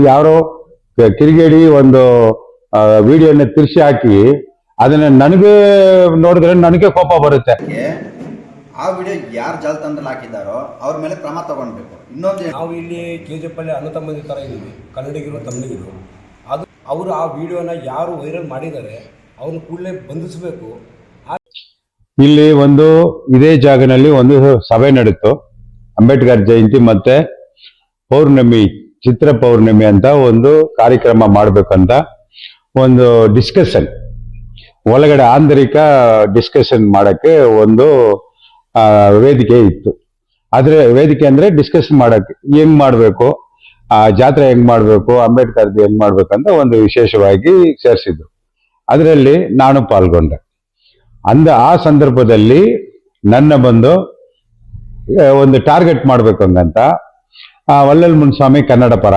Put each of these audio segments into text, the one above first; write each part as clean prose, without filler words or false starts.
ಯಾರೋ ಕಿರಿಗೇಡಿ ಒಂದು ವಿಡಿಯೋನ ತಿರ್ಸಿ ಹಾಕಿ ಅದನ್ನ ನನಗೆ ನೋಡಿದ್ರೆ ನನಗೆ ಕೋಪ ಬರುತ್ತೆ. ಆ ವಿಡಿಯೋ ಯಾರು ಜಾಲತಾಣದಲ್ಲಿ ಹಾಕಿದ್ದಾರೋ ಅವ್ರ ಮೇಲೆ ಕ್ರಮ ತಗೊಳ್ಬೇಕು. ಇನ್ನೊಂದು, ನಾವು ಇಲ್ಲಿ KGF ಅಲ್ಲಿ ಅಣ್ಣ ತಮ್ಮಂದಿ ಥರ ಇದ್ದೀವಿ, ಕನ್ನಡಿಗರು ತಮಿಳಿಗರು. ಅದು ಅವರು ಆ ವಿಡಿಯೋನ ಯಾರು ವೈರಲ್ ಮಾಡಿದ್ದಾರೆ ಅವ್ರನ್ನ ಕೂಡಲೇ ಬಂಧಿಸಬೇಕು. ಇಲ್ಲಿ ಒಂದು ಇದೇ ಜಾಗನಲ್ಲಿ ಒಂದು ಸಭೆ ನಡೀತು, ಅಂಬೇಡ್ಕರ್ ಜಯಂತಿ ಮತ್ತೆ ಪೌರ್ಣಮಿ, ಚಿತ್ರ ಪೌರ್ಣಮಿ ಅಂತ ಒಂದು ಕಾರ್ಯಕ್ರಮ ಮಾಡ್ಬೇಕಂತ ಒಂದು ಡಿಸ್ಕಷನ್, ಒಳಗಡೆ ಆಂತರಿಕ ಡಿಸ್ಕಷನ್ ಮಾಡಕ್ಕೆ ಒಂದು ವೇದಿಕೆ ಇತ್ತು. ಆದ್ರೆ ವೇದಿಕೆ ಅಂದ್ರೆ ಡಿಸ್ಕಷನ್ ಮಾಡಕ್ಕೆ ಹೆಂಗ್ ಮಾಡ್ಬೇಕು, ಜಾತ್ರೆ ಹೆಂಗ್ ಮಾಡ್ಬೇಕು, ಅಂಬೇಡ್ಕರ್ದು ಹೆಂಗ್ ಮಾಡ್ಬೇಕಂತ ಒಂದು ವಿಶೇಷವಾಗಿ ಸೇರಿಸಿದ್ರು. ಅದರಲ್ಲಿ ನಾನು ಪಾಲ್ಗೊಂಡೆ. ಆ ಸಂದರ್ಭದಲ್ಲಿ ನನ್ನ ಬಂದು ಒಂದು ಟಾರ್ಗೆಟ್ ಮಾಡ್ಬೇಕು ಹಂಗಂತ, ವಲ್ಲಲ್ ಮುನ್ಸ್ವಾಮಿ ಕನ್ನಡ ಪರ,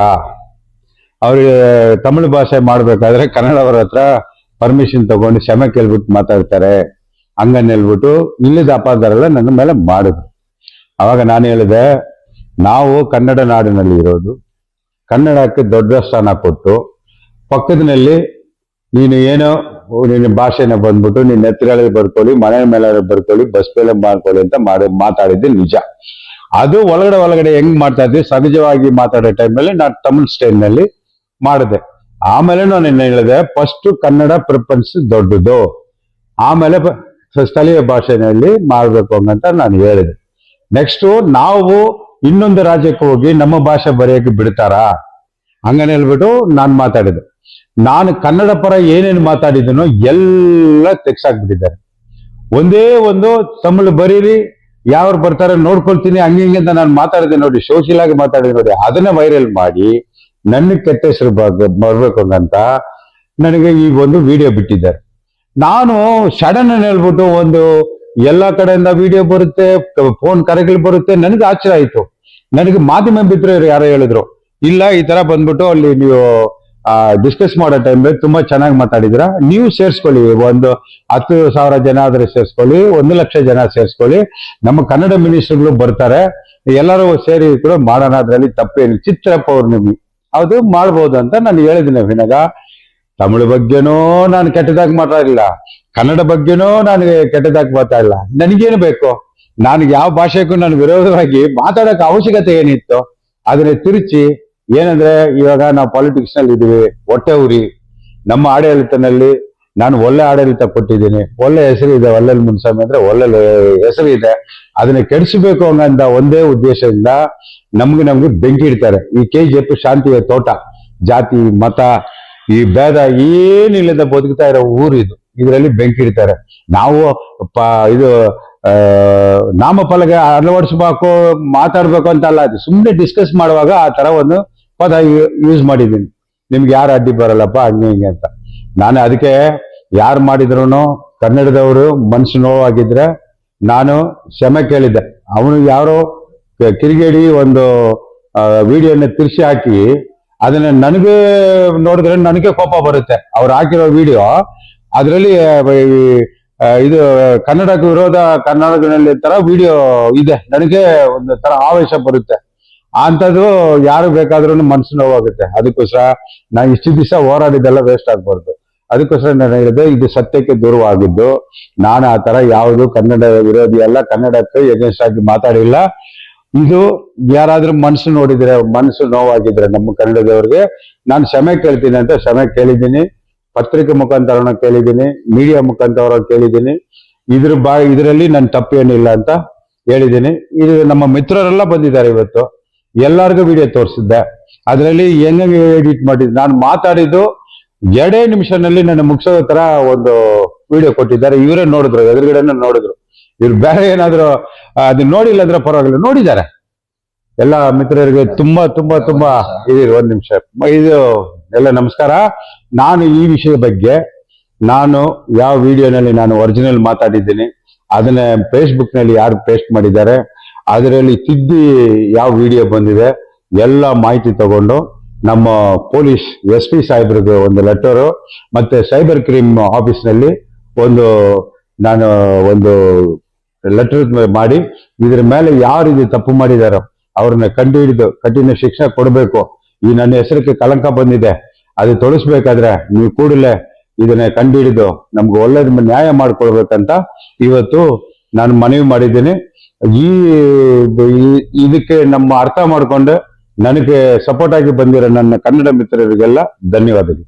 ಅವ್ರಿಗೆ ತಮಿಳು ಭಾಷೆ ಮಾಡ್ಬೇಕಾದ್ರೆ ಕನ್ನಡವರ ಹತ್ರ ಪರ್ಮಿಷನ್ ತಗೊಂಡು ಕ್ಷಮೆ ಕೇಳ್ಬಿಟ್ಟು ಮಾತಾಡ್ತಾರೆ ಹಂಗನ್ ಹೇಳ್ಬಿಟ್ಟು ಇಲ್ಲದ ಅಪಾದರೆಲ್ಲ ನನ್ನ ಮೇಲೆ ಮಾಡಿದ್ರು. ಅವಾಗ ನಾನು ಹೇಳಿದೆ, ನಾವು ಕನ್ನಡ ನಾಡಿನಲ್ಲಿ ಇರೋದು, ಕನ್ನಡಕ್ಕೆ ದೊಡ್ಡ ಸ್ಥಾನ ಕೊಟ್ಟು ಪಕ್ಕದಲ್ಲಿ ನೀನು ಏನೋ ನಿನ್ನ ಭಾಷೆನ ಬಂದ್ಬಿಟ್ಟು ನಿನ್ನ ನೆತ್ತಿಗಳಲ್ಲಿ ಬರ್ಕೊಳ್ಳಿ, ಮನೆ ಮೇಲೆ ಬರ್ಕೊಳ್ಳಿ, ಬಸ್ ಮೇಲೆ ಮಾಡ್ಕೊಳ್ಳಿ ಅಂತ ಮಾತಾಡಿದ್ದು ನಿಜ. ಅದು ಒಳಗಡೆ ಹೆಂಗ್ ಮಾಡ್ತಾ ಇದ್ವಿ, ಸಹಜವಾಗಿ ಮಾತಾಡೋ ಟೈಮಲ್ಲಿ ನಾನು ತಮಿಳ್ ಸ್ಟೈಲ್ನಲ್ಲಿ ಮಾಡಿದೆ. ಆಮೇಲೆ ನಾನು ಏನು ಹೇಳಿದೆ, ಫಸ್ಟ್ ಕನ್ನಡ ಪ್ರಿಫರೆನ್ಸ್ ದೊಡ್ಡದು, ಆಮೇಲೆ ಸ್ಥಳೀಯ ಭಾಷೆನಲ್ಲಿ ಮಾಡ್ಬೇಕು ಅಂತ ನಾನು ಹೇಳಿದೆ. ನೆಕ್ಸ್ಟ್ ನಾವು ಇನ್ನೊಂದು ರಾಜ್ಯಕ್ಕೆ ಹೋಗಿ ನಮ್ಮ ಭಾಷೆ ಬರೆಯಕ್ಕೆ ಬಿಡ್ತಾರಾ ಹಂಗನೆ ಹೇಳ್ಬಿಟ್ಟು ನಾನು ಮಾತಾಡಿದೆ. ನಾನು ಕನ್ನಡ ಪರ ಏನೇನು ಮಾತಾಡಿದನೋ ಎಲ್ಲ ತೆಗ್ಸಾಕ್ಬಿಟ್ಟಿದ್ದಾರೆ. ಒಂದೇ ಒಂದು ತಮಿಳು ಬರೀರಿ, ಯಾರು ಬರ್ತಾರೆ ನೋಡ್ಕೊಳ್ತೀನಿ ಹಂಗೆ ಹಿಂಗೆ ಅಂತ ನಾನು ಮಾತಾಡಿದೆ ನೋಡಿ, ಸೋಷಿಯಲ್ ಆಗಿ ಮಾತಾಡಿದೆ ನೋಡಿ, ಅದನ್ನ ವೈರಲ್ ಮಾಡಿ ನನ್ನ ಕೆಟ್ಟ ಹೆಸರು ಬರ್ಬೇಕು ಅಂತ ನನಗೆ ಈ ಒಂದು ವಿಡಿಯೋ ಬಿಟ್ಟಿದ್ದಾರೆ. ನಾನು ಸಡನ್ ಹೇಳ್ಬಿಟ್ಟು ಒಂದು ಎಲ್ಲ ಕಡೆಯಿಂದ ವಿಡಿಯೋ ಬರುತ್ತೆ, ಫೋನ್ ಕರೆಗಳು ಬರುತ್ತೆ, ನನಗೆ ಆಶ್ಚರ್ಯ ಆಯ್ತು. ನನಗೆ ಮಾಧ್ಯಮ ಮಿತ್ರರು ಯಾರೋ ಹೇಳಿದ್ರು, ಇಲ್ಲ ಈ ತರ ಬಂದ್ಬಿಟ್ಟು ಅಲ್ಲಿ ನೀವು ಡಿಸ್ಕಸ್ ಮಾಡೋ ಟೈಮ್ಲಿ ತುಂಬಾ ಚೆನ್ನಾಗಿ ಮಾತಾಡಿದ್ರ, ನೀವು ಸೇರ್ಸ್ಕೊಳ್ಳಿ, ಒಂದು 10,000 ಜನ ಆದ್ರೆ ಸೇರ್ಸ್ಕೊಳ್ಳಿ, 1,00,000 ಜನ ಸೇರ್ಸ್ಕೊಳ್ಳಿ, ನಮ್ಮ ಕನ್ನಡ ಮಿನಿಸ್ಟರ್ಗಳು ಬರ್ತಾರೆ, ಎಲ್ಲರೂ ಸೇರಿ ಕೂಡ ಮಾಡೋಣ, ಅದ್ರಲ್ಲಿ ತಪ್ಪೇನು, ಚಿತ್ರ ಪೌರ್ಣಮಿ ಅದು ಮಾಡ್ಬೋದು ಅಂತ ನಾನು ಹೇಳಿದ್ದೀನಿ. ವಿನಗ ತಮಿಳು ಬಗ್ಗೆನೂ ನಾನು ಕೆಟ್ಟದಾಗಿ ಮಾತಾಡಿಲ್ಲ, ಕನ್ನಡ ಬಗ್ಗೆನೂ ನನಗೆ ಕೆಟ್ಟದಾಗಿ ಮಾತಾಡಿಲ್ಲ. ನನಗೇನು ಬೇಕು, ನನಗೆ ಯಾವ ಭಾಷೆಗೂ ನಾನು ವಿರೋಧವಾಗಿ ಮಾತಾಡೋಕೆ ಅವಶ್ಯಕತೆ ಏನಿತ್ತು ಅದನ್ನ ತಿರುಚಿ, ಏನಂದ್ರೆ ಇವಾಗ ನಾವು ಪಾಲಿಟಿಕ್ಸ್ ನಲ್ಲಿ ಇದೀವಿ, ಹೊಟ್ಟೆ ಉರಿ, ನಮ್ಮ ಆಡಳಿತನಲ್ಲಿ ನಾನು ಒಳ್ಳೆ ಆಡಳಿತ ಕೊಟ್ಟಿದ್ದೀನಿ, ಒಳ್ಳೆ ಹೆಸರು ಇದೆ, ವಲ್ಲಲ್ ಮುನ್ಸ್ವಾಮಿ ಅಂದ್ರೆ ಒಳ್ಳೆ ಹೆಸರು ಇದೆ, ಅದನ್ನ ಕೆಡಿಸಬೇಕು ಅನ್ನೋ ಒಂದೇ ಉದ್ದೇಶದಿಂದ ನಮ್ಗೆ ಬೆಂಕಿ ಇಡ್ತಾರೆ. ಈ KGF ಶಾಂತಿಯ ತೋಟ, ಜಾತಿ ಮತ ಈ ಭೇದ ಏನಿಲ್ಲದ ಬದುಕ್ತಾ ಇರೋ ಊರು ಇದು, ಇದರಲ್ಲಿ ಬೆಂಕಿ ಇಡ್ತಾರೆ. ನಾವು ಇದು ನಾಮಫಲಕ ಅಳವಡಿಸ್ಬೇಕು ಮಾತಾಡ್ಬೇಕು ಅಂತ ಅಲ್ಲ, ಅದು ಸುಮ್ಮನೆ ಡಿಸ್ಕಸ್ ಮಾಡುವಾಗ ಆ ತರ ಒಂದು ಪದ ಯೂಸ್ ಮಾಡಿದ್ದೀನಿ. ನಿಮ್ಗೆ ಯಾರು ಅಡ್ಡಿ ಬರಲ್ಲಪ್ಪ ಹಂಗೆ ಹಿಂಗೆ ಅಂತ. ನಾನು ಅದಕ್ಕೆ ಯಾರು ಮಾಡಿದ್ರು ಕನ್ನಡದವರು ಮನಸ್ಸು ನೋವಾಗಿದ್ರೆ ನಾನು ಕ್ಷಮೆ ಕೇಳಿದ್ದೆ. ಅವನು ಯಾರೋ ಕಿರಿಗೇಡಿ ಒಂದು ವಿಡಿಯೋನ ತಿರ್ಸಿ ಹಾಕಿ ಅದನ್ನ ನನಗೆ ನೋಡಿದ್ರೆ ನನಗೆ ಕೋಪ ಬರುತ್ತೆ. ಅವ್ರು ಹಾಕಿರೋ ವಿಡಿಯೋ ಅದರಲ್ಲಿ ಇದು ಕನ್ನಡಕ್ಕೆ ವಿರೋಧ, ಕನ್ನಡದಲ್ಲಿ ತರ ವಿಡಿಯೋ ಇದೆ, ನನಗೆ ಒಂದು ತರ ಆವೇಶ ಬರುತ್ತೆ. ಅಂಥದ್ದು ಯಾರು ಬೇಕಾದ್ರೂ ಮನಸ್ಸು ನೋವಾಗುತ್ತೆ. ಅದಕ್ಕೋಸ್ಕರ ನಾನು ಇಷ್ಟು ದಿವಸ ಹೋರಾಡಿದ್ದೆಲ್ಲ ವೇಸ್ಟ್ ಆಗ್ಬಾರ್ದು. ಅದಕ್ಕೋಸ್ಕರ ನಾನು ಹೇಳಿದೆ, ಇದು ಸತ್ಯಕ್ಕೆ ದೂರವಾಗಿದ್ದು, ನಾನು ಆ ತರ ಯಾವುದು ಕನ್ನಡ ವಿರೋಧಿ ಅಲ್ಲ, ಕನ್ನಡಕ್ಕೆ ಎಗೇನ್ಸ್ಟ್ ಆಗಿ ಮಾತಾಡಿಲ್ಲ. ಇದು ಯಾರಾದ್ರೂ ಮನಸ್ಸು ನೋಡಿದ್ರೆ, ಮನಸ್ಸು ನೋವಾಗಿದ್ರೆ ನಮ್ಮ ಕನ್ನಡದವ್ರಿಗೆ ನಾನು ಕ್ಷಮೆ ಕೇಳ್ತೀನಿ ಅಂತ ಕ್ಷಮೆ ಕೇಳಿದ್ದೀನಿ. ಪತ್ರಿಕೆ ಮುಖಾಂತರ ಕೇಳಿದ್ದೀನಿ, ಮೀಡಿಯಾ ಮುಖಾಂತರ ಕೇಳಿದ್ದೀನಿ. ಇದರಲ್ಲಿ ನನ್ನ ತಪ್ಪೇನಿಲ್ಲ ಅಂತ ಹೇಳಿದ್ದೀನಿ. ಇದು ನಮ್ಮ ಮಿತ್ರರೆಲ್ಲ ಬಂದಿದ್ದಾರೆ ಇವತ್ತು, ಎಲ್ಲರಿಗೂ ವಿಡಿಯೋ ತೋರಿಸಿದ್ದೆ. ಅದರಲ್ಲಿ ಹೆಂಗೆ ಎಡಿಟ್ ಮಾಡಿದ್ದು, ನಾನು ಮಾತಾಡಿದ್ದು 2 ನಿಮಿಷನಲ್ಲಿ ನನ್ನ ಮುಗಿಸೋ ತರ ಒಂದು ವಿಡಿಯೋ ಕೊಟ್ಟಿದ್ದಾರೆ. ಇವರೇ ನೋಡಿದ್ರು, ಎದುರುಗಡೆನ ನೋಡಿದ್ರು. ಇವ್ರು ಬೇರೆ ಏನಾದ್ರು ಅದನ್ನ ನೋಡಿಲ್ಲ ಅಂದ್ರೆ ಪರವಾಗಿಲ್ಲ, ನೋಡಿದ್ದಾರೆ. ಎಲ್ಲ ಮಿತ್ರರಿಗೆ ತುಂಬಾ ತುಂಬಾ ತುಂಬಾ ಇದೀರಿ. 1 ನಿಮಿಷ ಇದು ಎಲ್ಲ ನಮಸ್ಕಾರ. ನಾನು ಈ ವಿಷಯದ ಬಗ್ಗೆ ನಾನು ಯಾವ ವಿಡಿಯೋನಲ್ಲಿ ನಾನು ಒರಿಜಿನಲ್ ಮಾತಾಡಿದ್ದೀನಿ, ಅದನ್ನ ಫೇಸ್ಬುಕ್ ನಲ್ಲಿ ಯಾರು ಪೇಸ್ಟ್ ಮಾಡಿದ್ದಾರೆ, ಅದರಲ್ಲಿ ತಿದ್ದಿ ಯಾವ ವಿಡಿಯೋ ಬಂದಿದೆ ಎಲ್ಲ ಮಾಹಿತಿ ತಗೊಂಡು ನಮ್ಮ ಪೊಲೀಸ್ SP ಸಾಹೇಬ್ರಿಗೆ ಒಂದು ಲೆಟರು, ಮತ್ತೆ ಸೈಬರ್ ಕ್ರೈಮ್ ಆಫೀಸ್ ನಲ್ಲಿ ನಾನು ಒಂದು ಲೆಟರ್ ಮಾಡಿ ಇದ್ರ ಮೇಲೆ ಯಾರು ಇದು ತಪ್ಪು ಮಾಡಿದಾರೋ ಅವ್ರನ್ನ ಕಂಡು ಹಿಡಿದು ಕಠಿಣ ಶಿಕ್ಷೆ ಕೊಡಬೇಕು. ಈ ನನ್ನ ಹೆಸರಿಗೆ ಕಳಂಕ ಬಂದಿದೆ, ಅದು ತೊಳಸ್ಬೇಕಾದ್ರೆ ನೀವು ಕೂಡಲೇ ಇದನ್ನ ಕಂಡುಹಿಡಿದು ನಮ್ಗೆ ಒಳ್ಳೇದ್ ನ್ಯಾಯ ಮಾಡ್ಕೊಳ್ಬೇಕಂತ ಇವತ್ತು ನಾನು ಮನವಿ ಮಾಡಿದ್ದೀನಿ. ಇದಕ್ಕೆ ನಮ್ಮ ಅರ್ಥ ಮಾಡ್ಕೊಂಡು ನನಗೆ ಸಪೋರ್ಟ್ ಆಗಿ ಬಂದಿರೋ ನನ್ನ ಕನ್ನಡ ಮಿತ್ರರಿಗೆಲ್ಲ ಧನ್ಯವಾದಗಳು.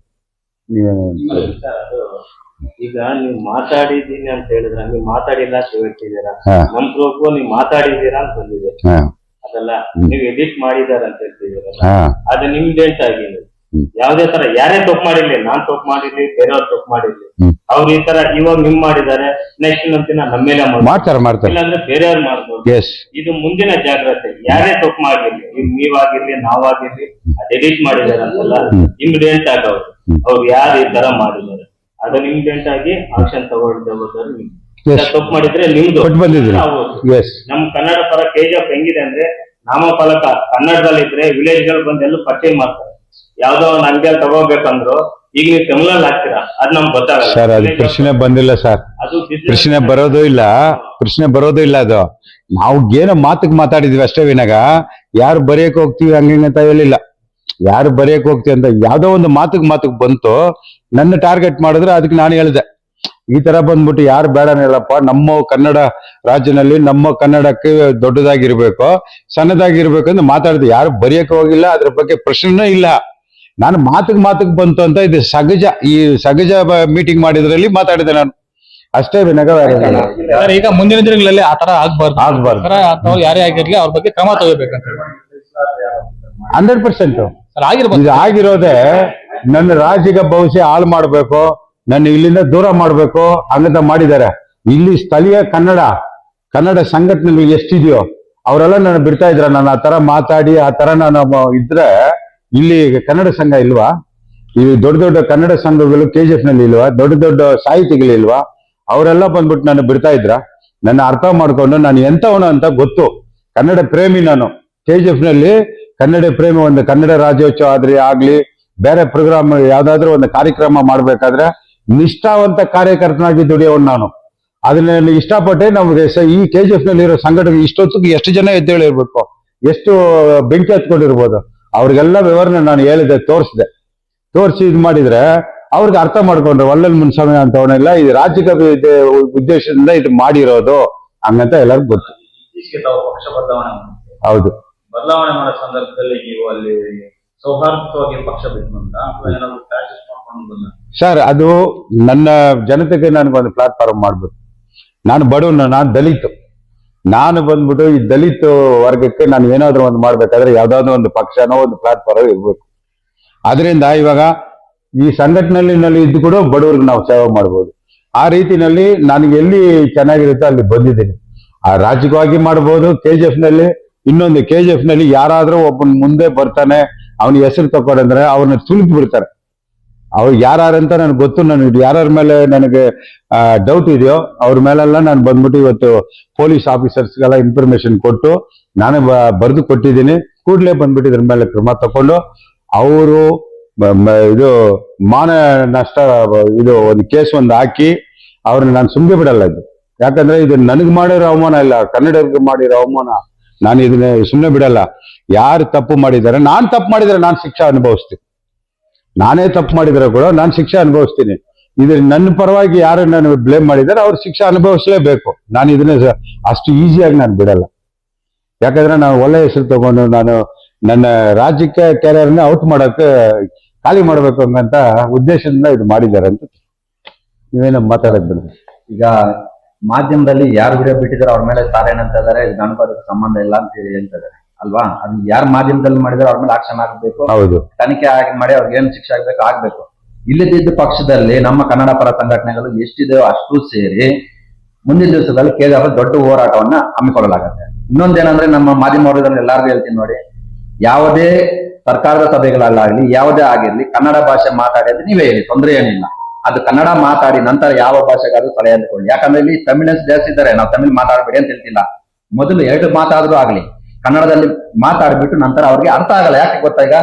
ಈಗ ನೀವು ಮಾತಾಡಿದ್ದೀನಿ ಅಂತ ಹೇಳಿದ್ರ, ನೀವು ಮಾತಾಡಿಲ್ಲ ಅಂತ ಹೇಳ್ತಿದ್ದೀರಾ, ನಮ್ ಪ್ರೂಫ್ ನೀವು ಮಾತಾಡಿದ್ದೀರಾ ಅಂತ ಬಂದಿದೆ, ಅದಲ್ಲ ನೀವು ಎಡಿಟ್ ಮಾಡಿದಾರ ಅಂತ ಹೇಳ್ತಿದ್ದೀರಲ್ಲ, ಅದು ನಿಮ್ದೇಂಟ ಆಗಿದೆ. ಯಾವ್ದೇ ತರ ಯಾರೇ ತಪ್ಪು ಮಾಡಿರ್ಲಿ, ನಾನ್ ತಪ್ಪು ಮಾಡಿರ್ಲಿ, ಬೇರೆಯವ್ರು ತಪ್ಪು ಮಾಡಿರ್ಲಿ, ಅವ್ರು ಈ ತರ ಇವಾಗ ನಿಮ್ ಮಾಡಿದ್ದಾರೆ, ನೆಕ್ಸ್ಟ್ ದಿನ ನಮ್ಮ ಮೇಲೆ ಮಾಡ್ತಾರೆ, ಇಲ್ಲಾಂದ್ರೆ ಬೇರೆಯವ್ರು ಮಾಡ್ಬೋದು. ಇದು ಮುಂದಿನ ಜಾಗ್ರತೆ. ಯಾರೇ ತಪ್ಪು ಮಾಡಿರ್ಲಿ, ನೀವಾಗಿರ್ಲಿ ನಾವಾಗಿರ್ಲಿ, ಅದ್ ಎಡಿಟ್ ಮಾಡಿದಾರೆ ಅಂತಲ್ಲ, ಇಮಿಡಿಯೇಟ್ ಆಗಿ ಅವ್ರು ಯಾರು ಈ ತರ ಮಾಡಿದ್ದಾರೆ ಅದು ಇಮಿಡಿಯೇಟ್ ಆಗಿ ಆಕ್ಷನ್ ತಗೊಳ್ತಾರೆ. ತಪ್ಪು ಮಾಡಿದ್ರೆ ನಿಮ್ದು ನಮ್ ಕನ್ನಡ ಪರ KGF ಹೆಂಗಿದೆ ಅಂದ್ರೆ, ನಾಮಫಲಕ ಕನ್ನಡದಲ್ಲಿದ್ರೆ ವಿಲೇಜ್ ಗಳು ಬಂದು ಎಲ್ಲೂ ಪರ್ಚೇಸ್ ಮಾಡ್ತಾರೆ. ಯಾವ್ದೋ ಒಂದು ಅಂಗಡಿಯಲ್ಲಿ ತಗೋಬೇಕಂದ್ರು ಈಗ ನೀವು ತಮಿಳಲ್ಲಿ ಹಾಕ್ತೀರಾ, ಅದ್ ನಮ್ಗೆ ಗೊತ್ತಾಗಲ್ಲ ಸರ್. ಅದು ಪ್ರಶ್ನೆ ಬಂದಿಲ್ಲ ಸರ್, ಪ್ರಶ್ನೆ ಬರೋದು ಇಲ್ಲ. ಅದು ನಾವು ಏನೋ ಮಾತಿಗೆ ಮಾತಾಡಿದ್ವಿ ಅಷ್ಟೇ ವಿನಾಗ ಯಾರು ಬರೆಯಕ್ ಹೋಗ್ತೀವಿ ಹಂಗಂತ ಹೇಳಿಲ್ಲ. ಯಾರು ಬರೆಯಕ್ ಹೋಗ್ತೀವಿ ಅಂತ ಯಾವ್ದೋ ಒಂದು ಮಾತಿಗೆ ಬಂತು, ನನ್ನ ಟಾರ್ಗೆಟ್ ಮಾಡಿದ್ರೆ ಅದಕ್ಕೆ ನಾನು ಹೇಳಿದೆ, ಈ ತರ ಬಂದ್ಬಿಟ್ಟು ಯಾರು ಬೇಡನಿಲ್ಲಪ್ಪ, ನಮ್ಮ ಕನ್ನಡ ರಾಜ್ಯದಲ್ಲಿ ನಮ್ಮ ಕನ್ನಡಕ್ಕೆ ದೊಡ್ಡದಾಗಿರ್ಬೇಕು, ಸಣ್ಣದಾಗಿರ್ಬೇಕು ಅಂತ ಮಾತಾಡಿದೆ. ಯಾರು ಬರೆಯಕ್ಕೆ ಹೋಗಿಲ್ಲ, ಅದ್ರ ಬಗ್ಗೆ ಪ್ರಶ್ನೆ ಇಲ್ಲ. ನಾನು ಮಾತಿಗೆ ಬಂತು ಅಂತ ಇದು ಸಹಜ ಮೀಟಿಂಗ್ ಮಾಡಿದ್ರಲ್ಲಿ ಮಾತಾಡಿದೆ ನಾನು ಅಷ್ಟೇ ವಿನಾಗ. ಈಗ ಮುಂದಿನ ದಿನಗಳಲ್ಲಿ ಆತರ ಆಗ್ಬಾರ್ದು, ಯಾರೇ ಆಗಿರ್ಲಿ ಅವ್ರ ಬಗ್ಗೆ ಕ್ರಮ ತಗೋಬೇಕಂತ 100% ಇದು ಆಗಿರೋದೇ ನನ್ನ ರಾಜ್ಯದ ಭವಿಷ್ಯ ಹಾಳು ಮಾಡ್ಬೇಕು, ನನ್ನ ಇಲ್ಲಿಂದ ದೂರ ಮಾಡ್ಬೇಕು ಹಂಗಂತ ಮಾಡಿದ್ದಾರೆ. ಇಲ್ಲಿ ಸ್ಥಳೀಯ ಕನ್ನಡ ಸಂಘಟನೆಗಳು ಎಷ್ಟಿದೆಯೋ ಅವರೆಲ್ಲ ನಾನು ಬಿಡ್ತಾ ಇದ್ರ. ನಾನು ಆ ತರ ಮಾತಾಡಿ ಆ ತರ ನಾನು ಇದ್ರೆ ಇಲ್ಲಿ ಕನ್ನಡ ಸಂಘ ಇಲ್ವಾ? ಈ ದೊಡ್ಡ ಕನ್ನಡ ಸಂಘಗಳು KGF ನಲ್ಲಿ ಇಲ್ವಾ? ದೊಡ್ಡ ಸಾಹಿತಿಗಳಿಲ್ವಾ? ಅವರೆಲ್ಲ ಬಂದ್ಬಿಟ್ಟು ನಾನು ಬಿಡ್ತಾ ಇದ್ರ. ನನ್ನ ಅರ್ಥ ಮಾಡ್ಕೊಂಡು ನಾನು ಎಂತವನು ಅಂತ ಗೊತ್ತು, ಕನ್ನಡ ಪ್ರೇಮಿ ನಾನು. KGF ನಲ್ಲಿ ಕನ್ನಡ ಪ್ರೇಮಿ, ಒಂದು ಕನ್ನಡ ರಾಜ್ಯೋತ್ಸವ ಆಗ್ಲಿ ಬೇರೆ ಪ್ರೋಗ್ರಾಮ್ ಯಾವ್ದಾದ್ರು ಒಂದು ಕಾರ್ಯಕ್ರಮ ಮಾಡ್ಬೇಕಾದ್ರೆ ನಿಷ್ಠಾವಂತ ಕಾರ್ಯಕರ್ತನಾಗಿ ದುಡಿಯೋನು ನಾನು. ಅದನ್ನ ಇಷ್ಟಪಟ್ಟೆ ನಮ್ಗೆ ಈ KGF ನಲ್ಲಿ ಇರೋ ಸಂಘಟನೆ ಇಷ್ಟೊತ್ತಿಗೆ ಎಷ್ಟು ಜನ ಎದ್ದೇಳಿರ್ಬೇಕು, ಎಷ್ಟು ಬೆಂಕಿ ಹತ್ಕೊಂಡಿರ್ಬೋದು, ಅವ್ರಿಗೆಲ್ಲ ವಿವರಣೆ ನಾನು ಹೇಳಿದೆ, ತೋರಿಸಿ ಇದು ಮಾಡಿದ್ರೆ ಅವ್ರಿಗೆ ಅರ್ಥ ಮಾಡ್ಕೊಂಡ್ರು. ಒಳ್ಳೆಲ್ ಮುನ್ಸ್ವಾಮಿ ಅಂತವನೆಲ್ಲ ಇದು ರಾಜಕೀಯ ಉದ್ದೇಶದಿಂದ ಇದು ಮಾಡಿರೋದು ಹಂಗಂತ ಎಲ್ಲರಿಗೂ ಗೊತ್ತು. ಹೌದು, ಬದಲಾವಣೆ ಮಾಡೋ ಸಂದರ್ಭದಲ್ಲಿ ನೀವು ಅಲ್ಲಿ ಸೌಹಾರ್ದವಾಗಿ ಪಕ್ಷ ಬಿಟ್ಟು ಅಥವಾ ಏನಾದ್ರು ಪ್ರಾಕ್ಟೀಸ್ ಮಾಡ್ಕೊಂಡು ಬಂದ ಸರ್? ಅದು ನನ್ನ ಜನತೆಗೆ ನನಗೊಂದು ಪ್ಲಾಟ್ಫಾರ್ಮ್ ಮಾಡ್ಬೇಕು. ನಾನು ಬಡವನು, ನಾನು ದಲಿತ, ನಾನು ಬಂದ್ಬಿಟ್ಟು ಈ ದಲಿತ ವರ್ಗಕ್ಕೆ ನಾನು ಏನಾದ್ರು ಒಂದು ಮಾಡ್ಬೇಕಾದ್ರೆ ಯಾವ್ದಾದ್ರು ಒಂದು ಪಕ್ಷನೋ ಒಂದು ಪ್ಲಾಟ್ಫಾರ್ಮ್ ಇರ್ಬೇಕು. ಅದರಿಂದ ಇವಾಗ ಈ ಸಂಘಟನೆಯಲ್ಲಿ ಇದ್ದು ಕೂಡ ಬಡವರಿಗೆ ನಾವು ಸೇವೆ ಮಾಡ್ಬೋದು. ಆ ರೀತಿನಲ್ಲಿ ನನಗೆ ಎಲ್ಲಿ ಚೆನ್ನಾಗಿರುತ್ತೆ ಅಲ್ಲಿ ಬಂದಿದ್ದೀನಿ. ಆ ರಾಜಕೀಯವಾಗಿ ಮಾಡ್ಬೋದು. KGF ನಲ್ಲಿ ಇನ್ನೊಂದು KGF ನಲ್ಲಿ ಯಾರಾದ್ರೂ ಒಬ್ಬನ ಮುಂದೆ ಬರ್ತಾನೆ, ಅವನಿಗೆ ಹೆಸರು ತಕೊಂಡ್ರೆ ಅವ್ರನ್ನ ತುಳಿದು ಬಿಡ್ತಾರೆ. ಅವ್ರು ಯಾರಂತ ನನಗೆ ಗೊತ್ತು. ನನಗೆ ಯಾರ್ಯಾರ ಮೇಲೆ ನನಗೆ ಡೌಟ್ ಇದೆಯೋ ಅವ್ರ ಮೇಲೆಲ್ಲ ನಾನು ಬಂದ್ಬಿಟ್ಟು ಇವತ್ತು ಪೊಲೀಸ್ ಆಫೀಸರ್ಸ್ಗೆಲ್ಲ ಇನ್ಫಾರ್ಮೇಶನ್ ಕೊಟ್ಟು ನಾನೇ ಬರೆದು ಕೊಟ್ಟಿದ್ದೀನಿ. ಕೂಡಲೇ ಬಂದ್ಬಿಟ್ಟು ಇದ್ರ ಮೇಲೆ ಕ್ರಮ ತಕೊಂಡು ಅವರು ಇದು ಮಾನ ನಷ್ಟ ಇದು ಒಂದು ಕೇಸ್ ಒಂದು ಹಾಕಿ ಅವ್ರನ್ನ ನಾನು ಸುಮ್ಮನೆ ಬಿಡಲ್ಲ. ಇದು ಯಾಕಂದ್ರೆ ಇದು ನನಗೆ ಮಾಡಿರೋ ಅವಮಾನ ಇಲ್ಲ, ಕನ್ನಡಿಗರಿಗೆ ಮಾಡಿರೋ ಅವಮಾನ. ನಾನು ಇದನ್ನ ಸುಮ್ಮನೆ ಬಿಡಲ್ಲ. ಯಾರು ತಪ್ಪು ಮಾಡಿದ್ದಾರೆ, ನಾನು ತಪ್ಪು ಮಾಡಿದ್ರೆ ನಾನು ಶಿಕ್ಷೆ ಅನುಭವಿಸ್ತೀನಿ. ನಾನೇ ತಪ್ಪು ಮಾಡಿದ್ರೆ ಕೂಡ ನಾನು ಶಿಕ್ಷೆ ಅನುಭವಿಸ್ತೀನಿ. ಇದ್ರ ನನ್ನ ಪರವಾಗಿ ಯಾರು ನಾನು ಬ್ಲೇಮ್ ಮಾಡಿದ್ದಾರೆ ಅವ್ರು ಶಿಕ್ಷೆ ಅನುಭವಿಸಲೇಬೇಕು. ನಾನು ಇದನ್ನ ಅಷ್ಟು ಈಸಿಯಾಗಿ ನಾನು ಬಿಡಲ್ಲ. ಯಾಕಂದ್ರೆ ನಾನು ಒಳ್ಳೆ ಹೆಸರು ತಗೊಂಡು ನಾನು ನನ್ನ ರಾಜ್ಯಕ್ಕೆ ಕ್ಯಾರಿಯರ್ನ ಔಟ್ ಮಾಡೋಕೆ ಖಾಲಿ ಮಾಡ್ಬೇಕು ಅನ್ನಂತ ಉದ್ದೇಶದಿಂದ ಇದು ಮಾಡಿದ್ದಾರೆ ಅಂತ ನೀವೇನೋ ಮಾತಾಡಕ್ ಬಂದ್ರಿ. ಈಗ ಮಾಧ್ಯಮದಲ್ಲಿ ಯಾರು ವಿಡಿಯೋ ಬಿಟ್ಟಿದಾರೋ ಅವ್ರ ಮೇಲೆ ಸಾರ್ ಏನಂತ ಇದಾರೆ, ಇದು ನನಗೂ ಅದಕ್ಕೆ ಸಂಬಂಧ ಇಲ್ಲ ಅಂತ ಹೇಳ್ತಿದ್ದಾರೆ ಅಲ್ವಾ? ಅದು ಯಾರು ಮಾಧ್ಯಮದಲ್ಲಿ ಮಾಡಿದಾರೋ ಅವ್ರ ಮೇಲೆ ಆಕ್ಷನ್ ಆಗ್ಬೇಕು. ಹೌದು, ತನಿಖೆ ಮಾಡಿ ಅವ್ರಿಗೆ ಏನ್ ಶಿಕ್ಷೆ ಆಗ್ಬೇಕು. ಇಲ್ಲದಿದ್ದ ಪಕ್ಷದಲ್ಲಿ ನಮ್ಮ ಕನ್ನಡ ಪರ ಸಂಘಟನೆಗಳು ಎಷ್ಟಿದೆಯೋ ಅಷ್ಟು ಸೇರಿ ಮುಂದಿನ ದಿವಸದಲ್ಲಿ KGF ದೊಡ್ಡ ಹೋರಾಟವನ್ನ ಹಮ್ಮಿಕೊಳ್ಳಲಾಗುತ್ತೆ. ಇನ್ನೊಂದೇನಂದ್ರೆ ನಮ್ಮ ಮಾಧ್ಯಮ ವರ್ಗದಲ್ಲಿ ಎಲ್ಲಾರ್ಗೂ ಹೇಳ್ತೀನಿ ನೋಡಿ, ಯಾವುದೇ ಸರ್ಕಾರದ ಸಭೆಗಳಲ್ಲಾಗ್ಲಿ ಯಾವುದೇ ಆಗಿರ್ಲಿ ಕನ್ನಡ ಭಾಷೆ ಮಾತಾಡಿದ್ರೆ ನೀವೇ ಹೇಳಿ, ತೊಂದರೆ ಏನಿಲ್ಲ. ಅದು ಕನ್ನಡ ಮಾತಾಡಿ ನಂತರ ಯಾವ ಭಾಷೆಗಾದ್ರೂ ಸಲಹೆ ಅಂದ್ಕೊಳ್ಳಿ. ಯಾಕಂದ್ರೆ ಇಲ್ಲಿ ತಮಿಳನ್ಸ್ ಜಾಸ್ತಿ ಇದ್ದಾರೆ, ನಾವು ತಮಿಳ್ ಮಾತಾಡ್ಬೇಡಿ ಅಂತ ಹೇಳ್ತಿಲ್ಲ. ಮೊದಲು 2 ಮಾತಾದ್ರೂ ಆಗ್ಲಿ ಕನ್ನಡದಲ್ಲಿ ಮಾತಾಡ್ಬಿಟ್ಟು ನಂತರ ಅವ್ರಿಗೆ ಅರ್ಥ ಆಗಲ್ಲ. ಯಾಕೆ ಗೊತ್ತಾ, ಈಗ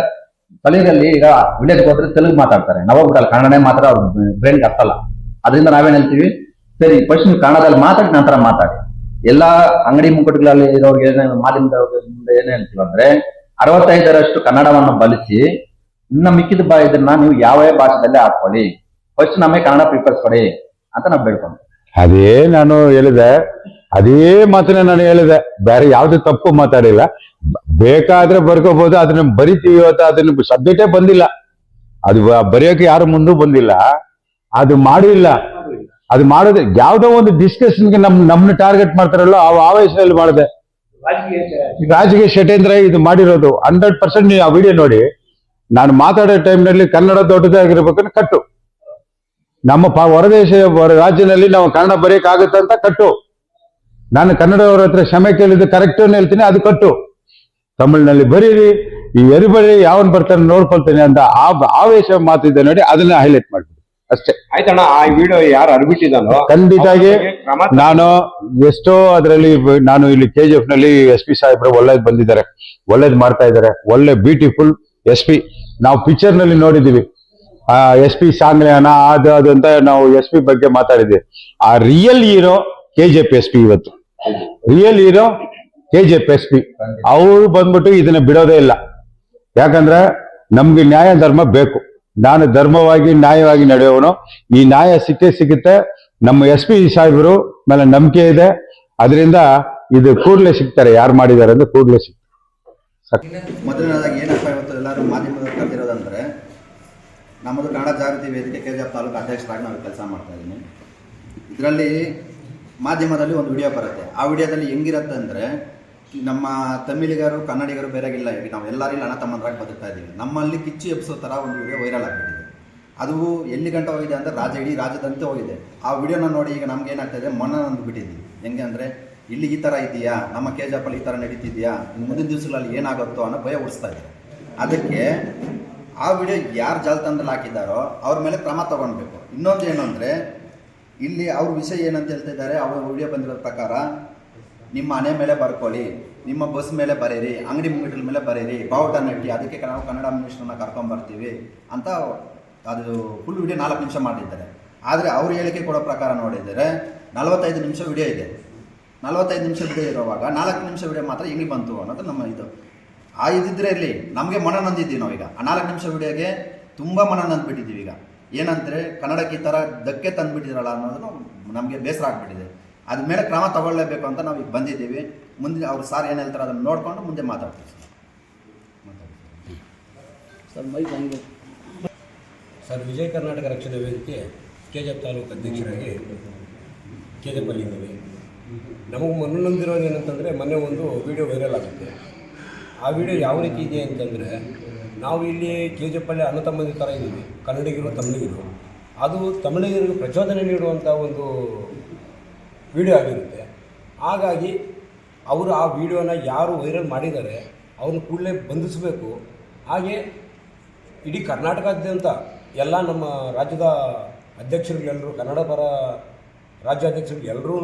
ಸ್ಥಳೀಯರಲ್ಲಿ ಈಗ ವಿಲೇಜ್ ಹೋದ್ರೆ ತೆಲುಗು ಮಾತಾಡ್ತಾರೆ, ನಾವು ಹೋಗ್ಬಿಟ್ಟಲ್ಲ ಕನ್ನಡನೇ ಮಾತ್ರ ಅವ್ರ ಬ್ರೈನ್ಗೆ ಅರ್ಥಲ್ಲ. ಅದರಿಂದ ನಾವೇನ್ ಹೇಳ್ತೀವಿ, ಸರಿ ಫಸ್ಟ್ ನೀವು ಕನ್ನಡದಲ್ಲಿ ಮಾತಾಡಿ ನಂತರ ಮಾತಾಡಿ. ಎಲ್ಲಾ ಅಂಗಡಿ ಮುಕ್ಕಟ್ಟುಗಳಲ್ಲಿ ಇರೋರಿಗೆ ಮಾಧ್ಯಮದ ಮುಂದೆ ಏನ್ ಹೇಳ್ತೀವಿ ಅಂದ್ರೆ 65ರಷ್ಟು ಕನ್ನಡವನ್ನು ಬಳಸಿ ಇನ್ನು ಮಿಕ್ಕಿದ ಇದನ್ನ ನೀವು ಯಾವ ಭಾಷೆದಲ್ಲೇ ಹಾಕೊಳ್ಳಿ, ಫಸ್ಟ್ ನಮಗೆ ಕನ್ನಡ ಪ್ರಿಫರ್ಸ್ ಕೊಡಿ ಅಂತ ನಾವು ಬೇಡ್ಕೊಂಡು. ಅದೇ ನಾನು ಹೇಳಿದೆ, ಅದೇ ಮಾತನ್ನ ನಾನು ಹೇಳಿದೆ, ಬೇರೆ ಯಾವ್ದು ತಪ್ಪು ಮಾತಾಡಿಲ್ಲ. ಬೇಕಾದ್ರೆ ಬರ್ಕೋಬಹುದು, ಅದನ್ನ ಬರಿತೀವಿ ಅಂತ ಅದನ್ನ ಸಬ್ಜೆಕ್ಟೇ ಬಂದಿಲ್ಲ, ಅದು ಬರೆಯೋಕೆ ಯಾರು ಮುಂದೂ ಬಂದಿಲ್ಲ, ಅದು ಮಾಡಿಲ್ಲ. ಅದು ಮಾಡೋದು ಯಾವ್ದೋ ಒಂದು ಡಿಸ್ಕಷನ್ಗೆ ನಮ್ಮನ್ನ ಟಾರ್ಗೆಟ್ ಮಾಡ್ತಾರಲ್ಲ, ಆ ಆವೇಶದಲ್ಲಿ ಮಾಡಿದೆ. ರಾಜಕೀಯ ಷಟೇಂದ್ರ ಇದು ಮಾಡಿರೋದು 100%. ನೀವು ಆ ವಿಡಿಯೋ ನೋಡಿ. ನಾನು ಮಾತಾಡೋ ಟೈಮ್ನಲ್ಲಿ ಕನ್ನಡ ದೊಡ್ಡದಾಗಿರ್ಬೇಕಂದ್ರೆ ಕಟ್ಟು, ನಮ್ಮ ಹೊರದೇಶ ರಾಜ್ಯದಲ್ಲಿ ನಾವು ಕನ್ನಡ ಬರೆಯಕ್ಕಾಗುತ್ತಂತ ಕಟ್ಟು. ನಾನು ಕನ್ನಡದವ್ರ ಹತ್ರ ಕ್ಷಮೆ ಕೇಳಿದ್ದು ಕರೆಕ್ಟ್ ಹೇಳ್ತೀನಿ, ಅದು ಕಟ್ಟು. ತಮಿಳಿನಲ್ಲಿ ಬರೀರಿ, ಈ ಎರಿಬರಿ ಯಾವನ್ ಬರ್ತಾನೆ ನೋಡ್ಕೊಳ್ತೇನೆ ಅಂತ ಆವೇಶ ಮಾತಿದ್ದೆ ನೋಡಿ, ಅದನ್ನ ಹೈಲೈಟ್ ಮಾಡ್ತೀನಿ ಅಷ್ಟೇ. ಆಯ್ತಣ್ಣ, ಆ ವಿಡಿಯೋ ಯಾರು ಅರ್ಬಿಟ್ಟಿದಾನೋ ಖಂಡಿತಾಗಿ ನಾನು ಎಷ್ಟೋ ಅದರಲ್ಲಿ ನಾನು ಇಲ್ಲಿ KGF ನಲ್ಲಿ SP ಸಾಹೇಬ್ರು ಒಳ್ಳೇದ್ ಬಂದಿದ್ದಾರೆ, ಒಳ್ಳೇದ್ ಮಾಡ್ತಾ ಇದ್ದಾರೆ, ಒಳ್ಳೆ ಬ್ಯೂಟಿಫುಲ್ SP. ನಾವು ಪಿಕ್ಚರ್ ನಲ್ಲಿ ನೋಡಿದೀವಿ, SP ಸಾಂಗ್ಲೇನ ಅದು ಅಂತ ನಾವು SP ಬಗ್ಗೆ ಮಾತಾಡಿದ್ವಿ. ಆ ರಿಯಲ್ ಹೀರೋ KGF SP. ಇವತ್ತು ರಿಯಲ್ ಹೀರೋ KGF SP. ಅವ್ರು ಬಂದ್ಬಿಟ್ಟು ಇದನ್ನ ಬಿಡೋದೇ ಇಲ್ಲ. ಯಾಕಂದ್ರೆ ನಮ್ಗೆ ನ್ಯಾಯ ಧರ್ಮ ಬೇಕು. ನಾನು ಧರ್ಮವಾಗಿ ನ್ಯಾಯವಾಗಿ ನಡೆಯೋನು. ಈ ನ್ಯಾಯ ಸಿಗುತ್ತೆ. ನಮ್ಮ SP ಸಾಹೇಬರು ಮೇಲೆ ನಂಬಿಕೆ ಇದೆ. ಅದರಿಂದ ಇದು ಕೂಡಲೇ ಸಿಗ್ತಾರೆ, ಯಾರು ಮಾಡಿದ್ದಾರೆ ಅಂದ್ರೆ ಕೂಡಲೇ ಸಿಗ್ತಾರೆ. ಮೊದಲನೇದಾಗಿ ಏನಪ್ಪ ಇವತ್ತು ಎಲ್ಲರೂ ಮಾಧ್ಯಮದಲ್ಲಿ ಕರೆದಿರೋದಂದ್ರೆ, ನಮ್ಮದು ಕನ್ನಡ ಜಾಗೃತಿ ವೇದಿಕೆ KGF ತಾಲೂಕು ಅಧ್ಯಕ್ಷರಾಗಿ ನಾವು ಕೆಲಸ ಮಾಡ್ತಾ ಇದ್ದೀನಿ. ಇದರಲ್ಲಿ ಮಾಧ್ಯಮದಲ್ಲಿ ಒಂದು ವಿಡಿಯೋ ಬರುತ್ತೆ. ಆ ವಿಡಿಯೋದಲ್ಲಿ ಹೆಂಗಿರುತ್ತೆ ಅಂದರೆ, ನಮ್ಮ ತಮಿಳಿಗರು ಕನ್ನಡಿಗರು ಬೇರೆಗಿಲ್ಲ, ಈಗ ನಾವು ಎಲ್ಲರೂ ಇಲ್ಲಿ ಅಣ್ಣ ತಮ್ಮಂದ್ರಾಗಿ ಬದುಕ್ತಾ ಇದ್ದೀವಿ. ನಮ್ಮಲ್ಲಿ ಕಿಚ್ಚು ಎಬ್ಸೋ ಥರ ಒಂದು ವಿಡಿಯೋ ವೈರಲ್ ಆಗಿಬಿಟ್ಟಿದೆ. ಅದು ಎಲ್ಲಿ ಗಂಟೆ ಹೋಗಿದೆ ಅಂದರೆ ಇಡೀ ರಾಜ್ಯದಂತೆ ಹೋಗಿದೆ. ಆ ವಿಡಿಯೋನ ನೋಡಿ ಈಗ ನಮ್ಗೆ ಏನಾಗ್ತಾಯಿದೆ, ಮೊನ್ನೆ ಅಂದ್ಬಿಟ್ಟಿದ್ದೀವಿ. ಹೆಂಗೆ ಅಂದರೆ, ಇಲ್ಲಿ ಈ ಥರ ಇದೆಯಾ, ನಮ್ಮ KGF ಅಲ್ಲಿ ಈ ಥರ ನಡೀತಿದೆಯಾ, ಮುಂದಿನ ದಿವಸಗಳಲ್ಲಿ ಏನಾಗುತ್ತೋ ಅನ್ನೋ ಭಯ ಉಡಿಸ್ತಾ ಇದೆ. ಅದಕ್ಕೆ ಆ ವಿಡಿಯೋ ಯಾರು ಜಾಲತಾಣದಲ್ಲಿ ಹಾಕಿದ್ದಾರೋ ಅವ್ರ ಮೇಲೆ ಕ್ರಮ ತಗೊಳ್ಬೇಕು. ಇನ್ನೊಂದು ಏನು ಅಂದರೆ, ಇಲ್ಲಿ ಅವ್ರ ವಿಷಯ ಏನಂತ ಹೇಳ್ತಿದ್ದಾರೆ, ಅವ್ರ ವಿಡಿಯೋ ಬಂದಿರೋ ಪ್ರಕಾರ ನಿಮ್ಮ ಮನೆ ಮೇಲೆ ಬರ್ಕೊಳ್ಳಿ, ನಿಮ್ಮ ಬಸ್ ಮೇಲೆ ಬರೀರಿ, ಅಂಗಡಿ ಮುಂಗಟ್ల ಮೇಲೆ ಬರೀರಿ, ಬಾವುಟ ನೆಟ್ಟಿ, ಅದಕ್ಕೆ ನಾವು ಕನ್ನಡ ಮಿನಿಸ್ಟ್ರನ್ನ ಕರ್ಕೊಂಬರ್ತೀವಿ ಅಂತ ಅದು ಫುಲ್ ವಿಡಿಯೋ 4 ನಿಮಿಷ ಮಾಡಿದ್ದಾರೆ. ಆದರೆ ಅವ್ರು ಹೇಳಿಕೆ ಕೊಡೋ ಪ್ರಕಾರ ನೋಡಿದರೆ 45 ನಿಮಿಷ ವಿಡಿಯೋ ಇದೆ. 45 ನಿಮಿಷ ವಿಡಿಯೋ ಇರುವಾಗ 4 ನಿಮಿಷ ವಿಡಿಯೋ ಮಾತ್ರ ಹೆಂಗೆ ಬಂತು ಅನ್ನೋದು ನಮ್ಮ ಇದು. ಇದ್ದಿದ್ರೆ ಇರಲಿ, ನಮಗೆ ಮನ ನೊಂದಿದ್ದೀವಿ ನಾವೀಗ. ಆ 4 ನಿಮಿಷ ವಿಡಿಯೋಗೆ ತುಂಬ ಮನ ನೊಂದ್ಬಿಟ್ಟಿದ್ದೀವಿ. ಈಗ ಏನಂದರೆ, ಕನ್ನಡಕ್ಕೆ ಈ ಥರ ಧಕ್ಕೆ ತಂದುಬಿಟ್ಟಿದ್ರಲ್ಲ ಅನ್ನೋದು ನಮಗೆ ಬೇಸರ ಆಗಿಬಿಟ್ಟಿದೆ. ಅದ ಮೇಲೆ ಕ್ರಮ ತಗೊಳ್ಳೇಬೇಕು ಅಂತ ನಾವು ಈಗ ಬಂದಿದ್ದೀವಿ. ಮುಂದೆ ಅವ್ರು ಸಾರ್ ಏನು ಹೇಳ್ತಾರೆ ಅದನ್ನು ನೋಡಿಕೊಂಡು ಮುಂದೆ ಮಾತಾಡ್ತೀವಿ ಸರ್. ವಿಜಯ ಕರ್ನಾಟಕ ರಕ್ಷಣಾ ವೇದಿಕೆ KGF ತಾಲೂಕು ಅಧ್ಯಕ್ಷರಾಗಿ KGF ಅಲ್ಲಿದ್ದೀವಿ. ನಮಗೆ ಮನನೊಂದಿರೋದು ಏನಂತಂದರೆ, ಮೊನ್ನೆ ಒಂದು ವಿಡಿಯೋ ವೈರಲ್ ಆಗುತ್ತೆ. ಆ ವಿಡಿಯೋ ಯಾವ ರೀತಿ ಇದೆ ಅಂತಂದರೆ, ನಾವು ಇಲ್ಲಿ KGF ಅಲ್ಲಿ ಅಣ್ಣ ತಮ್ಮಂದಿ ಥರ ಇದ್ದೀವಿ, ಕನ್ನಡಿಗರು ತಮಿಳಿಗರು. ಅದು ತಮಿಳಿಗರಿಗೆ ಪ್ರಚೋದನೆ ನೀಡುವಂಥ ಒಂದು ವಿಡಿಯೋ ಆಗಿರುತ್ತೆ. ಹಾಗಾಗಿ ಅವರು ಆ ವಿಡಿಯೋನ ಯಾರು ವೈರಲ್ ಮಾಡಿದ್ದಾರೆ ಅವ್ರನ್ನ ಕೂಡಲೇ ಬಂಧಿಸಬೇಕು. ಹಾಗೆ ಇಡೀ ಕರ್ನಾಟಕಾದ್ಯಂತ ಎಲ್ಲ ನಮ್ಮ ರಾಜ್ಯದ ಅಧ್ಯಕ್ಷರುಗಳೆಲ್ಲರೂ, ಕನ್ನಡ ಪರ ರಾಜ್ಯಾಧ್ಯಕ್ಷರು ಎಲ್ಲರೂ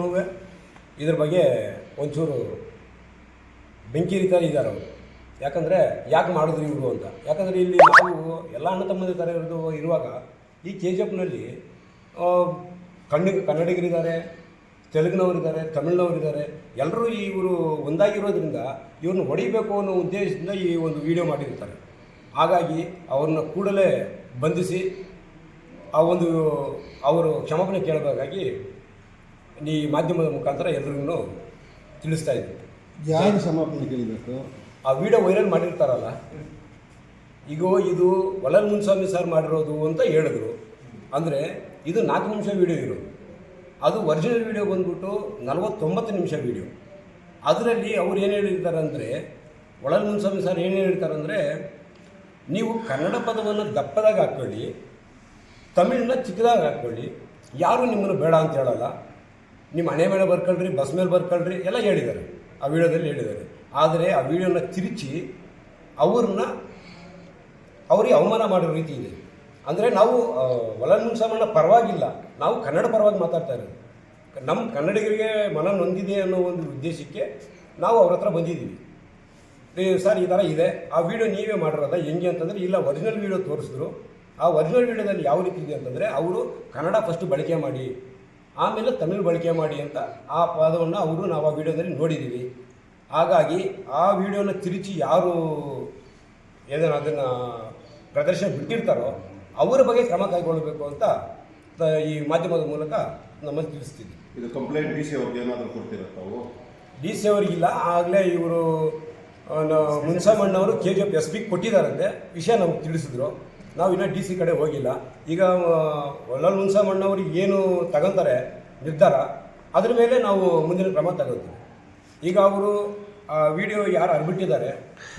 ಇದ್ರ ಬಗ್ಗೆ ಒಂಚೂರು ಬೆಂಕಿ ಹರಿತಾ ಇದ್ದಾರೆ ಅವರು. ಯಾಕಂದರೆ ಯಾಕೆ ಮಾಡಿದ್ರು ಇವರು ಅಂತ. ಯಾಕಂದರೆ ಇಲ್ಲಿ ನಾವು ಎಲ್ಲ ಅಣ್ಣ ತಮ್ಮಂದಿ ಥರ ಇರುವಾಗ ಈ KGFನಲ್ಲಿ ಕನ್ನಡಿಗರಿದ್ದಾರೆ, ತೆಲುಗಿನವರಿದ್ದಾರೆ, ತಮಿಳಿನವರಿದ್ದಾರೆ. ಎಲ್ಲರೂ ಇವರು ಒಂದಾಗಿರೋದ್ರಿಂದ ಇವ್ರನ್ನ ಹೊಡಿಬೇಕು ಅನ್ನೋ ಉದ್ದೇಶದಿಂದ ಈ ಒಂದು ವಿಡಿಯೋ ಮಾಡಿರ್ತಾರೆ. ಹಾಗಾಗಿ ಅವ್ರನ್ನ ಕೂಡಲೇ ಬಂಧಿಸಿ ಅವರು ಕ್ಷಮಾಪಣೆ ಕೇಳಬೇಕಾಗಿ ಈ ಮಾಧ್ಯಮದ ಮುಖಾಂತರ ಎಲ್ರಿಗೂ ತಿಳಿಸ್ತಾ ಇದ್ದೀವಿ. ಯಾರು ಕ್ಷಮಾಪಣೆ ಕೇಳಬೇಕು? ಆ ವಿಡಿಯೋ ವೈರಲ್ ಮಾಡಿರ್ತಾರಲ್ಲ, ಈಗ ಇದು ಒಳಲ್ ಮುನ್ಸ್ವಾಮಿ ಸರ್ ಮಾಡಿರೋದು ಅಂತ ಹೇಳಿದ್ರು. ಅಂದರೆ ಇದು 4 ನಿಮಿಷ ವಿಡಿಯೋ ಇರೋದು. ಅದು ಒರಿಜಿನಲ್ ವಿಡಿಯೋ ಬಂದ್ಬಿಟ್ಟು 49 ನಿಮಿಷ ವಿಡಿಯೋ. ಅದರಲ್ಲಿ ಅವ್ರು ಏನು ಹೇಳಿರ್ತಾರೆ ಅಂದರೆ, ಒಳಲ್ ಮುನ್ಸ್ವಾಮಿ ಸರ್ ಏನು ಹೇಳಿರ್ತಾರೆ ಅಂದರೆ, ನೀವು ಕನ್ನಡ ಪದವನ್ನು ದಪ್ಪದಾಗಿ ಹಾಕ್ಕೊಳ್ಳಿ, ತಮಿಳನ್ನ ಚಿಕ್ಕದಾಗಿ ಹಾಕ್ಕೊಳ್ಳಿ, ಯಾರೂ ನಿಮ್ಮನ್ನು ಬೇಡ ಅಂತ ಹೇಳಲ್ಲ, ನಿಮ್ಮ ಮನೆ ಮೇಲೆ ಬರ್ಕೊಳ್ರಿ, ಬಸ್ ಮೇಲೆ ಬರ್ಕೊಳ್ರಿ ಎಲ್ಲ ಹೇಳಿದ್ದಾರೆ, ಆ ವಿಡಿಯೋದಲ್ಲಿ ಹೇಳಿದ್ದಾರೆ. ಆದರೆ ಆ ವಿಡಿಯೋನ ತಿರುಚಿ ಅವರಿಗೆ ಅವಮಾನ ಮಾಡೋ ರೀತಿ ಇದೆ. ಅಂದರೆ ನಾವು ಒಳಲ್ ಮುನ್ಸ್ವಾಮಣ್ಣ ಪರವಾಗಿಲ್ಲ, ನಾವು ಕನ್ನಡ ಪರವಾಗಿ ಮಾತಾಡ್ತಾ ಇರೋದು. ನಮ್ಮ ಕನ್ನಡಿಗರಿಗೆ ಮನ ನೊಂದಿದೆ ಅನ್ನೋ ಒಂದು ಉದ್ದೇಶಕ್ಕೆ ನಾವು ಅವ್ರ ಹತ್ರ ಬಂದಿದ್ದೀವಿ. ಸರ್ ಈ ಥರ ಇದೆ, ಆ ವಿಡಿಯೋ ನೀವೇ ಮಾಡಿರೋದ ಹೆಂಗೆ ಅಂತಂದರೆ, ಇಲ್ಲ ಒರಿಜಿನಲ್ ವಿಡಿಯೋ ತೋರಿಸಿದ್ರು. ಆ ಒರಿಜಿನಲ್ ವಿಡಿಯೋದಲ್ಲಿ ಯಾವ ರೀತಿ ಇದೆ ಅಂತಂದರೆ, ಅವರು ಕನ್ನಡ ಫಸ್ಟು ಬಳಕೆ ಮಾಡಿ ಆಮೇಲೆ ತಮಿಳು ಬಳಕೆ ಮಾಡಿ ಅಂತ ಆ ಪದವನ್ನು ನಾವು ಆ ವಿಡಿಯೋದಲ್ಲಿ ನೋಡಿದ್ದೀವಿ. ಹಾಗಾಗಿ ಆ ವಿಡಿಯೋನ ತಿರುಚಿ ಯಾರು ಏನೇನು ಅದನ್ನು ಪ್ರದರ್ಶನ ಬಿಟ್ಟಿರ್ತಾರೋ ಅವರ ಬಗ್ಗೆ ಕ್ರಮ ಕೈಗೊಳ್ಳಬೇಕು ಅಂತ ಈ ಮಾಧ್ಯಮದ ಮೂಲಕ ನಮ್ಮಲ್ಲಿ ತಿಳಿಸ್ತಿದ್ವಿ. ಇದು ಕಂಪ್ಲೇಂಟ್ ಡಿ ಸಿ ಅವ್ರಿಗೆ ಏನಾದರೂ ಕೊಡ್ತೀರಾ ತಾವು? ಡಿ ಸಿ ಅವರಿಗಿಲ್ಲ, ಆಗಲೇ ಇವರು ಮುನ್ಸಾಮಣ್ಣವರು KGF SP ಕೊಟ್ಟಿದ್ದಾರಂತೆ, ವಿಷಯ ನಮ್ಗೆ ತಿಳಿಸಿದ್ರು. ನಾವು ಇನ್ನೂ ಡಿ ಸಿ ಕಡೆ ಹೋಗಿಲ್ಲ. ಈಗ ಒಳ್ಳಲ್ ಮುನ್ಸಾಮಣ್ಣವ್ರಿಗೆ ಏನು ತಗೊಂತಾರೆ ನಿರ್ಧಾರ, ಅದ್ರ ಮೇಲೆ ನಾವು ಮುಂದಿನ ಕ್ರಮ ತಗೋತೀವಿ. ಈಗ ಅವರು ಆ ವಿಡಿಯೋ ಯಾರು ಹರಿಬಿಟ್ಟಿದ್ದಾರೆ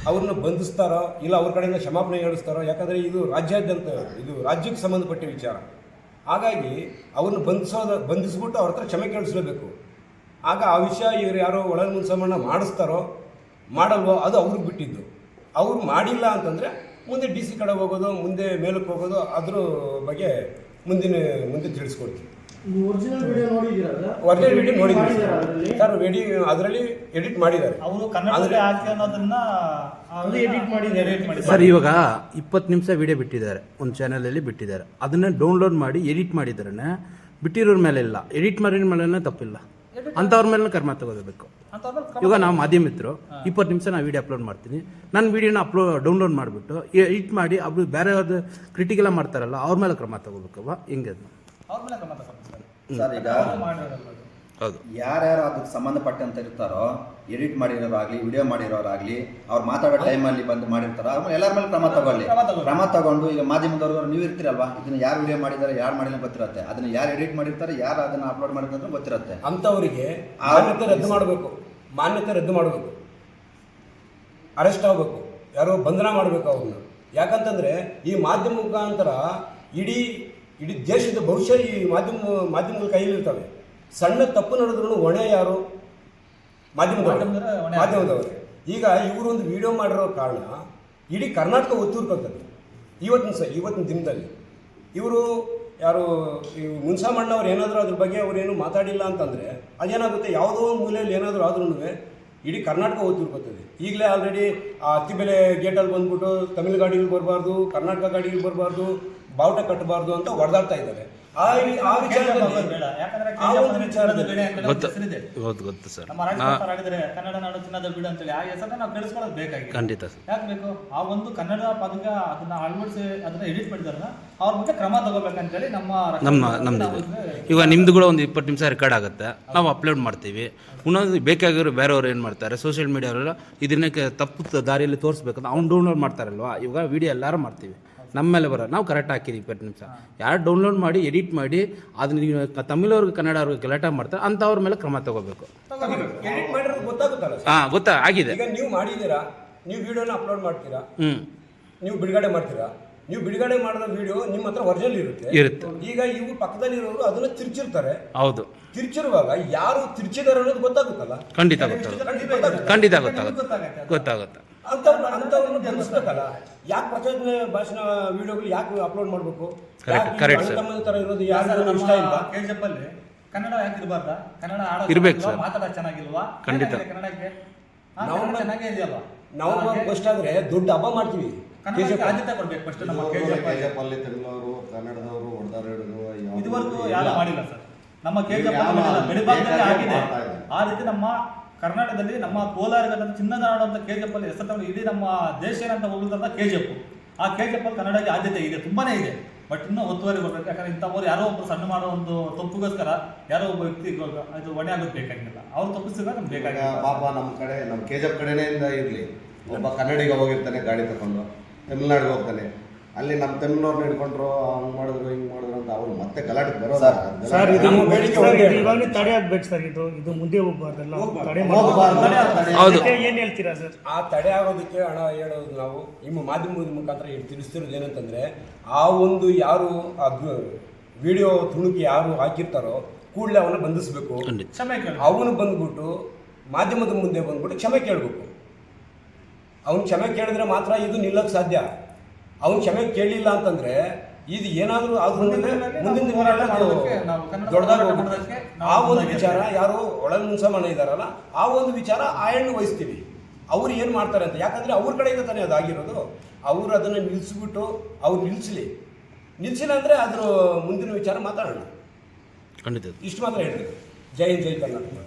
ಅವ್ರನ್ನ ಬಂಧಿಸ್ತಾರೋ ಇಲ್ಲ ಅವ್ರ ಕಡೆಯಿಂದ ಕ್ಷಮಾಪಣೆ ಹೇಳಿಸ್ತಾರೋ, ಯಾಕಂದರೆ ಇದು ರಾಜ್ಯಾದ್ಯಂತ ಇದು ರಾಜ್ಯಕ್ಕೆ ಸಂಬಂಧಪಟ್ಟ ವಿಚಾರ. ಹಾಗಾಗಿ ಅವ್ರನ್ನ ಬಂಧಿಸ್ಬಿಟ್ಟು ಅವ್ರ ಹತ್ರ ಕ್ಷಮೆ ಕೇಳಿಸ್ಲೇಬೇಕು. ಆಗ ಆ ವಿಷಯ ಇವರು ಯಾರೋ ಒಳಗೆ ಮುನ್ಸಮಣ್ಣ ಮಾಡಿಸ್ತಾರೋ ಮಾಡಲ್ವೋ ಅದು ಅವ್ರಿಗೆ ಬಿಟ್ಟಿದ್ದು. ಅವ್ರು ಮಾಡಿಲ್ಲ ಅಂತಂದರೆ ಮುಂದೆ ಡಿ ಸಿ ಕಡೆ ಹೋಗೋದು, ಮುಂದೆ ಮೇಲಕ್ಕೆ ಹೋಗೋದು, ಅದ್ರ ಬಗ್ಗೆ ಮುಂದೆ ತಿಳಿಸ್ಕೊಡ್ತೀವಿ. ಒರಿಜಿನಲ್ ವಿಡಿಯೋ ನೋಡಿದ್ದೀರಾ? ಒರಿಜಿನಲ್ ವಿಡಿಯೋ ನೋಡಿದ್ದೀವಿ ಸರ್. ಅದರಲ್ಲಿ ಎಡಿಟ್ ಮಾಡಿದ್ದಾರೆ. ಅವರು ಕನ್ನಡದಲ್ಲಿ ಹಾಕಿ ಅನ್ನೋದನ್ನ ಎಡಿಟ್ ಮಾಡಿದ್ದಾರೆ ಸರ್. ಇವಾಗ 20 ನಿಮಿಷ ವಿಡಿಯೋ ಬಿಟ್ಟಿದ್ದಾರೆ, ಒಂದು ಚಾನಲಲ್ಲಿ ಬಿಟ್ಟಿದ್ದಾರೆ. ಅದನ್ನ ಡೌನ್ಲೋಡ್ ಮಾಡಿ ಎಡಿಟ್ ಮಾಡಿದ್ರೆ ಬಿಟ್ಟಿರೋರ ಮೇಲೆ ಇಲ್ಲ, ಎಡಿಟ್ ಮಾಡಿರೋ ಮೇಲೆ ತಪ್ಪಿಲ್ಲ, ಅಂಥವ್ರ ಮೇಲೆ ಕ್ರಮ ತಗೋಬೇಕು. ಇವಾಗ ನಾವು ಮಾಧ್ಯಮಿದ್ರು 20 ನಿಮಿಷ ನಾನು ವಿಡಿಯೋ ಅಪ್ಲೋಡ್ ಮಾಡ್ತೀನಿ, ನನ್ನ ವಿಡಿಯೋನ ಡೌನ್ಲೋಡ್ ಮಾಡಿಬಿಟ್ಟು ಎಡಿಟ್ ಮಾಡಿ ಅದು ಬೇರೆ ಯಾವ್ದು ಕ್ರಿಟಿಕೆಲ್ಲ ಮಾಡ್ತಾರಲ್ಲ ಅವ್ರ ಮೇಲೆ ಕ್ರಮ ತಗೋಬೇಕವ. ಹಿಂಗೆ ಅದು ಸರ್, ಈಗ ಹೌದು, ಯಾರ್ಯಾರು ಅದಕ್ಕೆ ಸಂಬಂಧಪಟ್ಟಂತ ಇರ್ತಾರೋ, ಎಡಿಟ್ ಮಾಡಿರೋರಾಗ್ಲಿ ವಿಡಿಯೋ ಮಾಡಿರೋರಾಗ್ಲಿ, ಅವ್ರು ಮಾತಾಡೋ ಟೈಮಲ್ಲಿ ಬಂದು ಮಾಡಿರ್ತಾರೋ ಅವ್ರ ಎಲ್ಲರ ಮೇಲೆ ಕ್ರಮ ತಗೊಳ್ಳಿ. ಕ್ರಮ ತಗೊಂಡು ಈಗ ಮಾಧ್ಯಮದವ್ರು ನೀವು ಇರ್ತೀರಲ್ವಾ, ಇದನ್ನ ಯಾರು ವಿಡಿಯೋ ಮಾಡಿದ್ದಾರೆ ಯಾರು ಮಾಡಿಲ್ಲ ಗೊತ್ತಿರುತ್ತೆ, ಅದನ್ನ ಯಾರು ಎಡಿಟ್ ಮಾಡಿರ್ತಾರೆ ಯಾರು ಅದನ್ನ ಅಪ್ಲೋಡ್ ಮಾಡಿದ್ರೆ ಗೊತ್ತಿರುತ್ತೆ. ಅಂಥವರಿಗೆ ಮಾನ್ಯತೆ ರದ್ದು ಮಾಡಬೇಕು, ಅರೆಸ್ಟ್ ಆಗಬೇಕು, ಯಾರೋ ಬಂಧನ ಮಾಡಬೇಕು ಅವ್ರನ್ನ. ಯಾಕಂತಂದರೆ ಈ ಮಾಧ್ಯಮ ಮುಖಾಂತರ ಇಡೀ ದೇಶದ ಭವಿಷ್ಯ ಈ ಮಾಧ್ಯಮಗಳ ಕೈಯಲ್ಲಿರ್ತವೆ. ಸಣ್ಣ ತಪ್ಪು ನಡೆದ್ರೂ ಹೊಣೆ ಯಾರು? ಮಾಧ್ಯಮದವರು. ಈಗ ಇವರು ಒಂದು ವಿಡಿಯೋ ಮಾಡಿರೋ ಕಾರಣ ಇಡೀ ಕರ್ನಾಟಕ ಒತ್ತೂರ್ಕೊಳ್ತದೆ. ಇವತ್ತಿನ ದಿನದಲ್ಲಿ ಇವರು ಯಾರು ಮುನ್ಸಾಮಣ್ಣವ್ರು ಏನಾದರೂ ಅದ್ರ ಬಗ್ಗೆ ಅವರೇನು ಮಾತಾಡಿಲ್ಲ ಅಂತಂದರೆ ಅದೇನಾಗುತ್ತೆ, ಯಾವುದೋ ಒಂದು ಮೂಲೆಯಲ್ಲಿ ಏನಾದರೂ ಆದ್ರೂ ಇಡೀ ಕರ್ನಾಟಕ ಒತ್ತೂರ್ಕೊಳ್ತದೆ. ಈಗಲೇ ಆಲ್ರೆಡಿ ಆ ಅತ್ತಿಬೆಲೆ ಗೇಟಲ್ಲಿ ಬಂದ್ಬಿಟ್ಟು ತಮಿಳು ಗಾಡಿಗಳು ಬರಬಾರ್ದು, ಕರ್ನಾಟಕ ಗಾಡಿಗಳು ಬರಬಾರ್ದು, ಬಾವುಟ ಕಟ್ಟಬಾರ್ದು ಅಂತ ಹೊಡೆದಾಡ್ತಾ ಇದ್ದಾರೆ. ಗೊತ್ತು ಸರ್. ಕನ್ನಡ ನಾಡು ಚಿನ್ನದ ಬೀಡು ಅಂತೇಳಿ ಆ ಹೆಸರನ್ನ ನಾವು ಕೇಳಿಸ್ಕೊಳ್ಳೋದು ಬೇಕಾಗಿ ಖಂಡಿತ ಸರ್. ಯಾಕೆ ಬೇಕು? ಆ ಒಂದು ಕನ್ನಡ ಪದಕ ಅದನ್ನ ಅಳವಡಿಸಿ ಅದನ್ನ ಎಡಿಟ್ ಮಾಡಿದಾರಲ್ಲ ಅವ್ರ ಬಗ್ಗೆ ಕ್ರಮ ತಗೋಬೇಕಂತೇಳಿ ನಮ್ದು ಇವಾಗ ನಿಮ್ದು ಕೂಡ ಒಂದು 20 ನಿಮಿಷ ರೆಕಾರ್ಡ್ ಆಗುತ್ತೆ, ನಾವು ಅಪ್ಲೋಡ್ ಮಾಡ್ತೀವಿ. ಇನ್ನೊಂದು ಬೇಕಾಗಿರೋ ಬೇರೆಯವರು ಏನು ಮಾಡ್ತಾರೆ, ಸೋಷಿಯಲ್ ಮೀಡಿಯಾವರೆಲ್ಲ ಇದನ್ನಕ್ಕೆ ತಪ್ಪು ದಾರಿಯಲ್ಲಿ ತೋರಿಸ್ಬೇಕಂತ ಅವ್ನು ಡೌನ್ಲೋಡ್ ಮಾಡ್ತಾರಲ್ವಾ. ಇವಾಗ ವಿಡಿಯೋ ಎಲ್ಲರೂ ಮಾಡ್ತೀವಿ, ನಮ್ಮ ಮೇಲೆ ಬರೋ ನಾವು ಕರೆಕ್ಟ್ ಹಾಕಿದ್ದೀವಿ 20 ನಿಮಿಷ. ಯಾರು ಡೌನ್ಲೋಡ್ ಮಾಡಿ ಎಡಿಟ್ ಮಾಡಿ ಅದನ್ನ ತಮಿಳವ್ರಿಗೆ ಕನ್ನಡ ಅವ್ರಿಗೆ ಗಲಾಟೆ ಮಾಡ್ತಾರೆ ಅಂಥವ್ರ ಮೇಲೆ ಕ್ರಮ ತಗೋಬೇಕು. ಎಡಿಟ್ ಮಾಡಿರೋದು ಗೊತ್ತಾಗುತ್ತಲ್ಲ. ಗೊತ್ತಾ ಆಗಿದೆ. ಈಗ ನೀವು ಮಾಡಿದ್ದೀರಾ, ನೀವು ವಿಡಿಯೋನ ಅಪ್ಲೋಡ್ ಮಾಡ್ತೀರಾ, ನೀವು ಬಿಡುಗಡೆ ಮಾಡ್ತೀರಾ, ನೀವು ಬಿಡುಗಡೆ ಮಾಡಿದ ವಿಡಿಯೋ ನಿಮ್ಮ ಹತ್ರ ಒರಿಜಿನಲ್ ಇರುತ್ತೆ. ಈಗ ಇವು ಪಕ್ಕದಲ್ಲಿರೋರು ಅದನ್ನ ತಿರ್ಚಿರ್ತಾರೆ. ಹೌದು, ತಿರ್ಚಿರುವಾಗ ಯಾರು ತಿರ್ಚಿದಾರೆ ಅನ್ನೋದು ಗೊತ್ತಾಗುತ್ತಲ್ಲ. ಖಂಡಿತ ಗೊತ್ತಾಗುತ್ತೆ. ಅಂಥವ್ರನ್ನ ಗಮನಿಸ್ಬೇಕಲ್ಲ. ಯಾಕೆ ಪ್ರಚೋದನೆ ಭಾಷಣ ವಿಡಿಯೋಗಳು ಯಾಕೆ ಅಪ್ಲೋಡ್ ಮಾಡಬೇಕು? ತರ ಇರೋದು ಯಾರು ಇಷ್ಟ ಇಲ್ಲ. KGF ಅಲ್ಲಿ ಕನ್ನಡ ಯಾಕಿರ್ಬಾರ್ದ? ಕನ್ನಡ ಇರ್ಬೇಕು ಸರ್. ಮಾತಾಡೋದು ಚೆನ್ನಾಗಿಲ್ವಾ? ಖಂಡಿತ. ಕನ್ನಡಕ್ಕೆ ಚೆನ್ನಾಗೇ ಇದೆಯಲ್ಲ. ನವಂಬರ್ ಫಸ್ಟ್ ಆದ್ರೆ ದೊಡ್ಡ ಹಬ್ಬ ಮಾಡ್ತೀವಿ. ಆದ್ಯತೆ ಕೊಡ್ಬೇಕು ಫಸ್ಟ್. ನಮ್ಮ KGF ಅಲ್ಲಿ ತಮಿಳವರು ಕನ್ನಡದವರು ಹೊಡೆದಾಡೋದು ಇದುವರೆಗೂ ಯಾರು ಮಾಡಿಲ್ಲ ಸರ್. ನಮ್ಮ KGF ಗಡಿಭಾಗದಲ್ಲಿ ಆಗಿದೆ. ಆ ರೀತಿ ನಮ್ಮ ಕರ್ನಾಟಕದಲ್ಲಿ ನಮ್ಮ ಕೋಲಾರ ಚಿನ್ನದ ನಾಡು ಅಂತ KGF ಅಲ್ಲಿ ಹೆಸರು ತಗೊಂಡು ಇಡೀ ನಮ್ಮ ದೇಶ ಏನಂತ ಹೋಗುತ್ತಂತ KGF. ಆ KGF ಅಲ್ಲಿ ಕನ್ನಡಕ್ಕೆ ಆದ್ಯತೆ ಇದೆ, ತುಂಬಾನೇ ಇದೆ. ಬಟ್ ಇನ್ನೂ ಒತ್ತುವರಿ ಬರ್ಬೇಕು. ಯಾಕಂದ್ರೆ ಇಂಥವ್ರು ಯಾರೋ ಒಬ್ಬರು ಸಣ್ಣ ಮಾಡೋ ಒಂದು ತಪ್ಪುಗೋಸ್ಕರ ಯಾರೋ ಒಬ್ಬ ವ್ಯಕ್ತಿ ಅದು ಹೊಣೆ ಆಗೋದು ಬೇಕಾಗಿಲ್ಲ. ಅವ್ರು ತಪ್ಪಿಸಿದಾಗ ನಮ್ಗೆ ಬೇಕಾಗಿಲ್ಲ. ಪಾಪ ನಮ್ಮ ಕಡೆ ನಮ್ಮ KGF ಕಡೆಯಿಂದ ಇರಲಿ, ಒಬ್ಬ ಕನ್ನಡಿಗ ಹೋಗಿರ್ತಾನೆ ಗಾಡಿ ತಗೊಂಡು ತಮಿಳ್ನಾಡಿಗೆ ಹೋಗ್ತಾನೆ, ಅಲ್ಲಿ ನಮ್ಮ ತಮಿಳ್ನವ್ರನ್ನ ಹಿಡ್ಕೊಂಡ್ರು ಹಂಗ್ ಮಾಡಿದ್ರು ಹಿಂಗ್ ಮಾಡಿದ್ರು ಅಂತ ಅವ್ರು ಮತ್ತೆ ಗಲಾಟೆ ಬರೋದು. ಇವಾಗ ತಡೆ ಆಗ್ಬೇಕು ಸರ್. ಇದು ಮುಂದೆ ಹೋಗ್ಬಾರ್ದಲ್ಲ. ಏನ್ ಹೇಳ್ತೀರಾ ಸರ್? ಆ ತಡೆ ಆಗೋದಕ್ಕೆ ಹಣ ಹೇಳೋದು ನಾವು ನಿಮ್ಮ ಮಾಧ್ಯಮದ ಮುಖಾಂತರ ತಿಳಿಸ್ತಿರೋದು ಏನಂತಂದ್ರೆ, ಆ ಒಂದು ಯಾರು ವಿಡಿಯೋ ತುಣುಕಿ ಯಾರು ಹಾಕಿರ್ತಾರೋ ಕೂಡಲೇ ಅವನ್ನ ಬಂಧಿಸಬೇಕು. ಅವನು ಬಂದ್ಬಿಟ್ಟು ಮಾಧ್ಯಮದ ಮುಂದೆ ಬಂದ್ಬಿಟ್ಟು ಕ್ಷಮೆ ಕೇಳಬೇಕು. ಅವನು ಕ್ಷಮೆ ಕೇಳಿದ್ರೆ ಮಾತ್ರ ಇದು ನಿಲ್ಲಕ್ಕೆ ಸಾಧ್ಯ. ಅವನು ಕ್ಷಮೆ ಕೇಳಲಿಲ್ಲ ಅಂತಂದ್ರೆ ಇದು ಏನಾದರೂ ಮುಂದಿನ ಹೋರಾಟ ದೊಡ್ಡದಾಗಿ ಹೋಗ್ಬಿಡುತ್ತೆ. ಆ ಒಂದು ವಿಚಾರ ಯಾರು ಒಳಗೆ ಮುನ್ಸಮಣ್ಣ ಇದ್ದಾರಲ್ಲ, ಆ ಒಂದು ವಿಚಾರ ಆ ಹೆಣ್ಣು ವಹಿಸ್ತೀವಿ. ಅವ್ರು ಏನು ಮಾಡ್ತಾರೆ ಅಂತ. ಯಾಕಂದರೆ ಅವ್ರ ಕಡೆಯಿಂದ ತಾನೇ ಅದಾಗಿರೋದು. ಅವರು ಅದನ್ನು ನಿಲ್ಲಿಸ್ಬಿಟ್ಟು ಅವ್ರು ನಿಲ್ಲಿಸಿಲ್ಲ ಅಂದರೆ ಅದ್ರ ಮುಂದಿನ ವಿಚಾರ ಮಾತಾಡೋಣ. ಖಂಡಿತ ಇಷ್ಟು ಮಾತ್ರ ಹೇಳ್ತೀವಿ. ಜೈ ಹಿಂದ್, ಜೈ ಕರ್ನಾಟಕ.